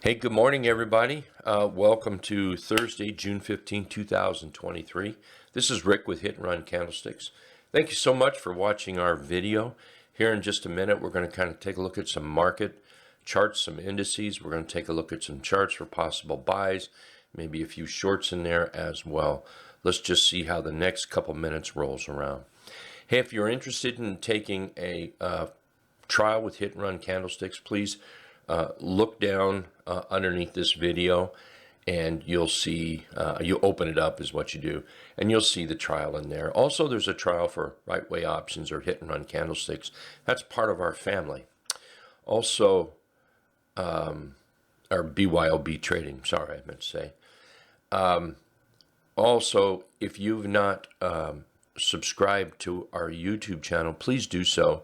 Hey, good morning, everybody. Welcome to Thursday, June 15, 2023. This is Rick with Hit and Run Candlesticks. Thank you so much for watching our video. Here in just a minute, we're going to kind of take a look at some market charts, some indices. We're going to take a look at some charts for possible buys, maybe a few shorts in there as well. Let's just see how the next couple minutes rolls around. Hey, if you're interested in taking a trial with Hit and Run Candlesticks, please look down underneath this video and you'll see, you open it up is what you do, and you'll see the trial in there. Also, there's a trial for right way options or Hit and Run Candlesticks. That's part of our family. Also, or BYOB trading, sorry, I meant to say. Also, if you've not subscribed to our YouTube channel, please do so.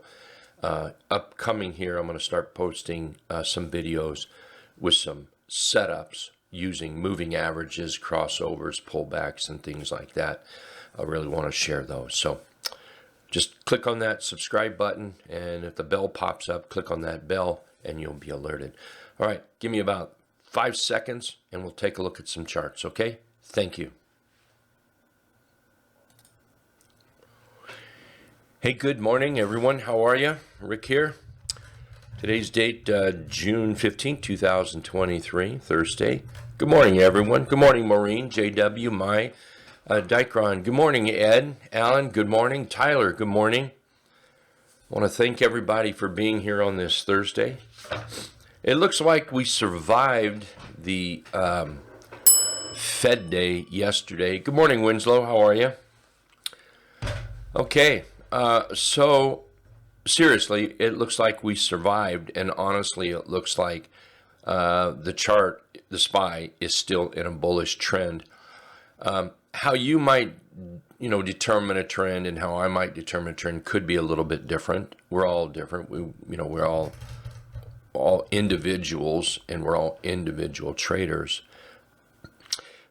Upcoming here, I'm going to start posting some videos with some setups using moving averages, crossovers, pullbacks, and things like that. I really want to share those. So just click on that subscribe button, and if the bell pops up, click on that bell and you'll be alerted. All right, give me about 5 seconds and we'll take a look at some charts, okay? Thank you. Hey, good morning, everyone. How are you? Rick here. Today's date, June 15, 2023, Thursday. Good morning, everyone. Good morning, Maureen, JW, Mai, Dicron. Good morning, Ed, Alan. Good morning, Tyler. Good morning. I want to thank everybody for being here on this Thursday. It looks like we survived the Fed day yesterday. Good morning, Winslow. How are you? Okay. So seriously, it looks like we survived, and honestly, it looks like the chart, the SPY, is still in a bullish trend. How you might, determine a trend and how I might determine a trend could be a little bit different. We're all different. We're all individuals, and we're all individual traders.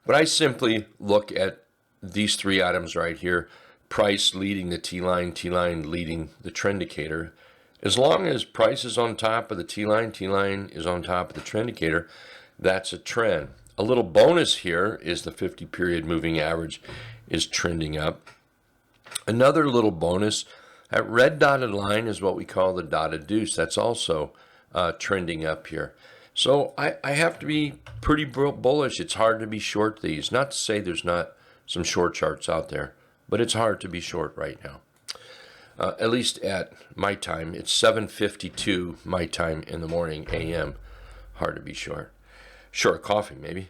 But I simply look at these three items right here. Price leading the T-line, T-line leading the Trendicator. As long as price is on top of the T-line, T-line is on top of the Trendicator, that's a trend. A little bonus here is the 50-period moving average is trending up. Another little bonus, that red dotted line is what we call the dotted deuce. That's also trending up here. So I have to be pretty bullish. It's hard to be short these. Not to say there's not some short charts out there, but it's hard to be short right now. At least at my time, it's 7:52 my time in the morning, a.m. Hard to be short. Short coffee, maybe.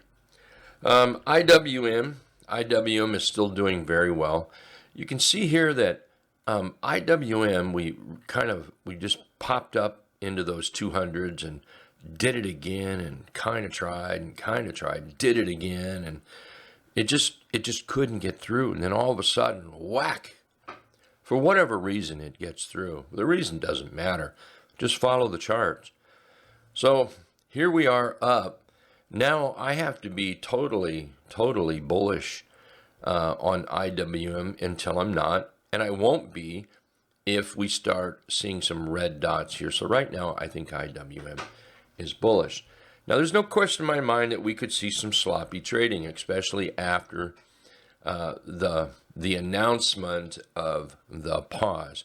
IWM is still doing very well. You can see here that IWM, we just popped up into those 200s and did it again and kind of tried, did it again, and it just couldn't get through. And then all of a sudden, whack, for whatever reason it gets through. The reason doesn't matter. Just follow the charts. So here we are up. Now I have to be totally bullish on IWM until I'm not. And I won't be if we start seeing some red dots here. So right now I think IWM is bullish. Now, there's no question in my mind that we could see some sloppy trading, especially after the announcement of the pause.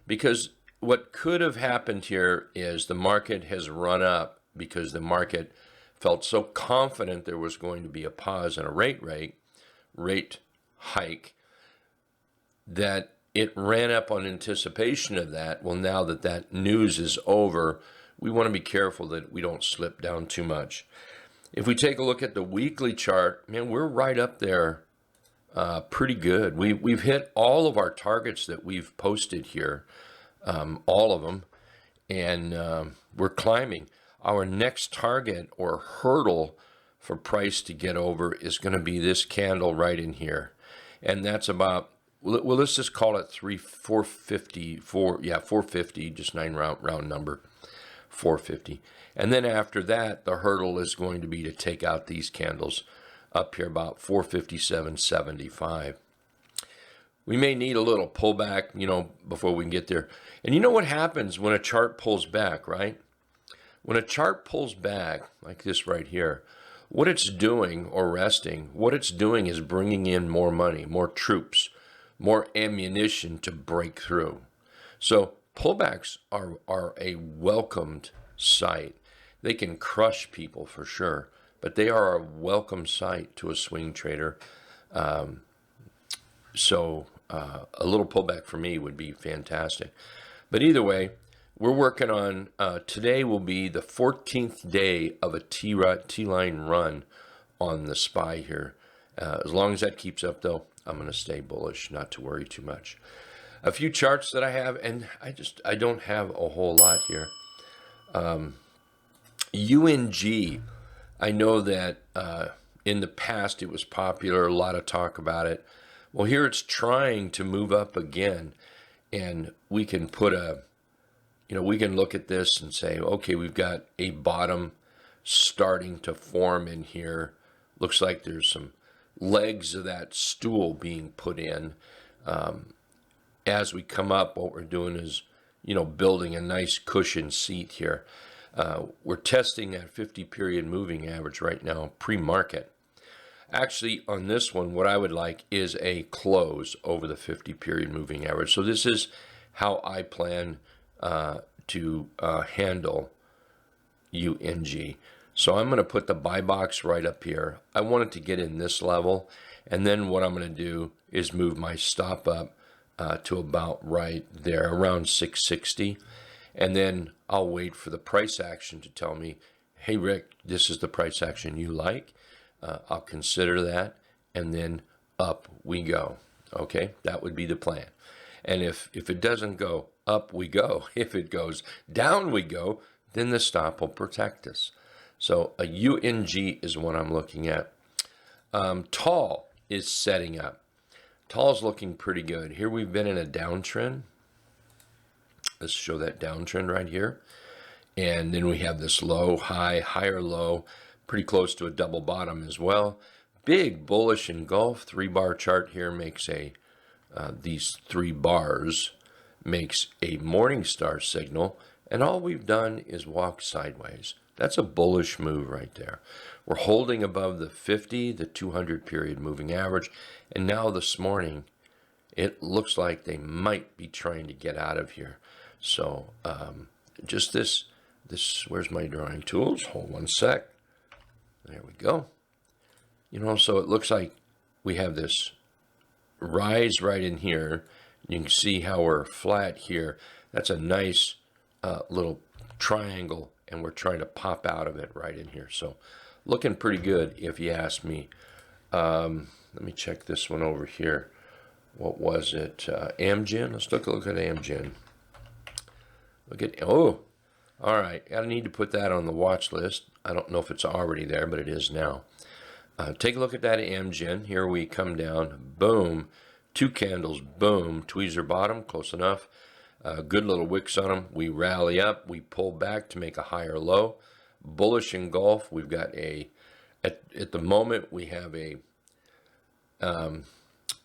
Because what could have happened here is the market has run up because the market felt so confident there was going to be a pause and a rate hike that it ran up on anticipation of that. Well, now that that news is over, we want to be careful that we don't slip down too much. If we take a look at the weekly chart, man, we're right up there pretty good. We've hit all of our targets that we've posted here, all of them, and we're climbing. Our next target or hurdle for price to get over is going to be this candle right in here. And that's about, well, let's just call it 450, 450, just round number. 450. And then after that, the hurdle is going to be to take out these candles up here about 457.75. We may need a little pullback, before we can get there. And you know what happens when a chart pulls back, right? When a chart pulls back like this right here, what it's doing, or resting, what it's doing is bringing in more money, more troops, more ammunition to break through. So pullbacks are a welcomed sight. They can crush people for sure, but they are a welcome sight to a swing trader. So a little pullback for me would be fantastic. But either way, we're working on, today will be the 14th day of a T-line run on the SPY here. As long as that keeps up, though, I'm going to stay bullish, not to worry too much. A few charts that I have, and I don't have a whole lot here. UNG, I know that in the past it was popular, a lot of talk about it. Well, here it's trying to move up again, and we can put a, we can look at this and say, okay, we've got a bottom starting to form in here. Looks like there's some legs of that stool being put in. As we come up, what we're doing is, building a nice cushion seat here. We're testing that 50-period moving average right now, pre-market. Actually, on this one, what I would like is a close over the 50-period moving average. So this is how I plan to handle UNG. So I'm going to put the buy box right up here. I want it to get in this level. And then what I'm going to do is move my stop up to about right there, around 660. And then I'll wait for the price action to tell me, hey, Rick, this is the price action you like. I'll consider that, and then up we go. Okay, that would be the plan. And if it doesn't go up, we go. If it goes down, we go. Then the stop will protect us. So a UNG is what I'm looking at. Tall is setting up. Tall's looking pretty good. Here we've been in a downtrend. Let's show that downtrend right here. And then we have this low, high, higher low, pretty close to a double bottom as well. Big bullish engulf. 3-bar chart here makes these 3 bars makes a morning star signal. And all we've done is walk sideways. That's a bullish move right there. We're holding above the 50, the 200 period moving average. And now this morning, it looks like they might be trying to get out of here. So just this, where's my drawing tools? Hold one sec. There we go. So it looks like we have this rise right in here. You can see how we're flat here. That's a nice little triangle, and we're trying to pop out of it right in here. So looking pretty good, if you ask me. Let me check this one over here. What was it? Amgen. Let's take a look at Amgen. Look at, oh, all right. I need to put that on the watch list. I don't know if it's already there, but it is now. Take a look at that Amgen. Here we come down. Boom. 2 candles. Boom. Tweezer bottom. Close enough. Good little wicks on them. We rally up. We pull back to make a higher low. Bullish engulf. We've got at the moment, we have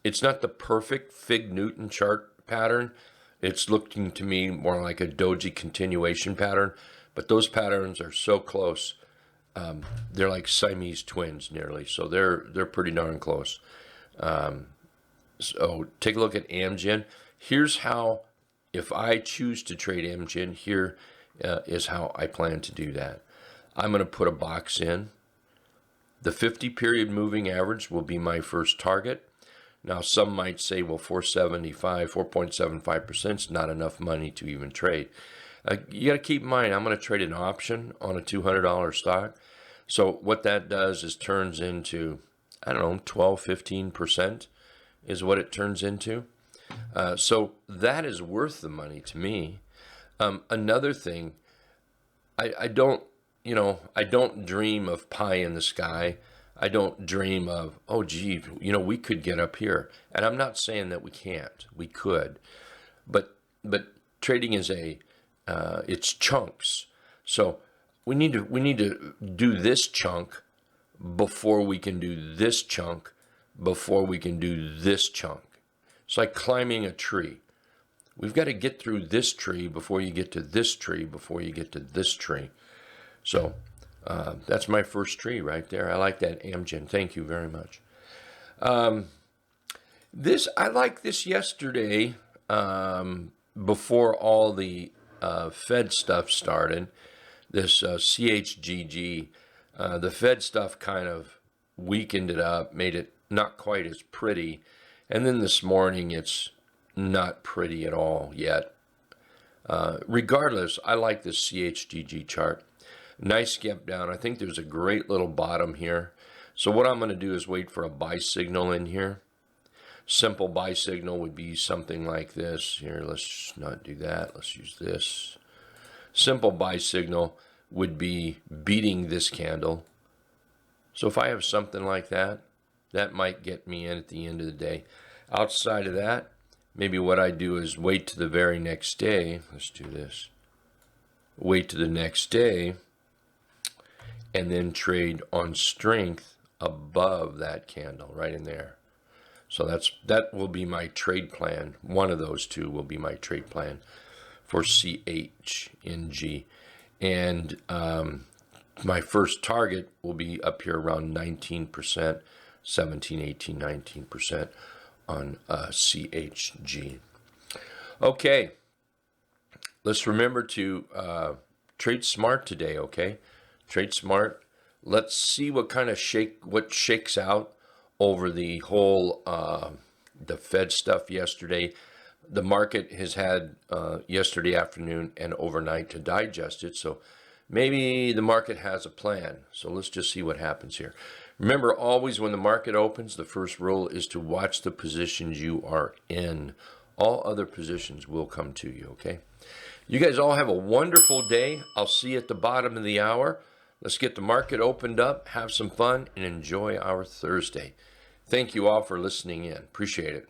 it's not the perfect Fig Newton chart pattern. It's looking to me more like a doji continuation pattern, but those patterns are so close. They're like Siamese twins nearly, so they're pretty darn close. So take a look at Amgen. Here's how, if I choose to trade Amgen, here is how I plan to do that. I'm going to put a box in. The 50-period moving average will be my first target. Now, some might say, well, 4.75% is not enough money to even trade. You got to keep in mind, I'm going to trade an option on a $200 stock. So what that does is turns into, 12-15% is what it turns into. So that is worth the money to me. Another thing, I don't dream of pie in the sky. I don't dream of, oh, gee, we could get up here. And I'm not saying that we can't. We could. But trading is it's chunks. So we need to do this chunk before we can do this chunk, before we can do this chunk. It's like climbing a tree. We've got to get through this tree before you get to this tree, before you get to this tree. So that's my first tree right there. I like that Amgen. Thank you very much. I like this yesterday before all the Fed stuff started. This CHGG, the Fed stuff kind of weakened it up, made it not quite as pretty. And then this morning, it's not pretty at all yet. Regardless, I like this CHGG chart. Nice gap down. I think there's a great little bottom here. So what I'm going to do is wait for a buy signal in here. Simple buy signal would be something like this. Here, let's not do that. Let's use this. Simple buy signal would be beating this candle. So if I have something like that, that might get me in at the end of the day. Outside of that, maybe what I do is wait to the very next day. Let's do this. Wait to the next day and then trade on strength above that candle right in there. So that will be my trade plan. One of those two will be my trade plan for CHNG. And my first target will be up here around 19%, 17, 18, 19% on CHG. Okay, let's remember to trade smart today, okay? Trade smart. Let's see what kind of shakes out over the whole the Fed stuff yesterday. The market has had yesterday afternoon and overnight to digest it, so maybe the market has a plan. So let's just see what happens here. Remember, always when the market opens, the first rule is to watch the positions you are in. All other positions will come to you, okay? You guys all have a wonderful day. I'll see you at the bottom of the hour. Let's get the market opened up, have some fun, and enjoy our Thursday. Thank you all for listening in. Appreciate it.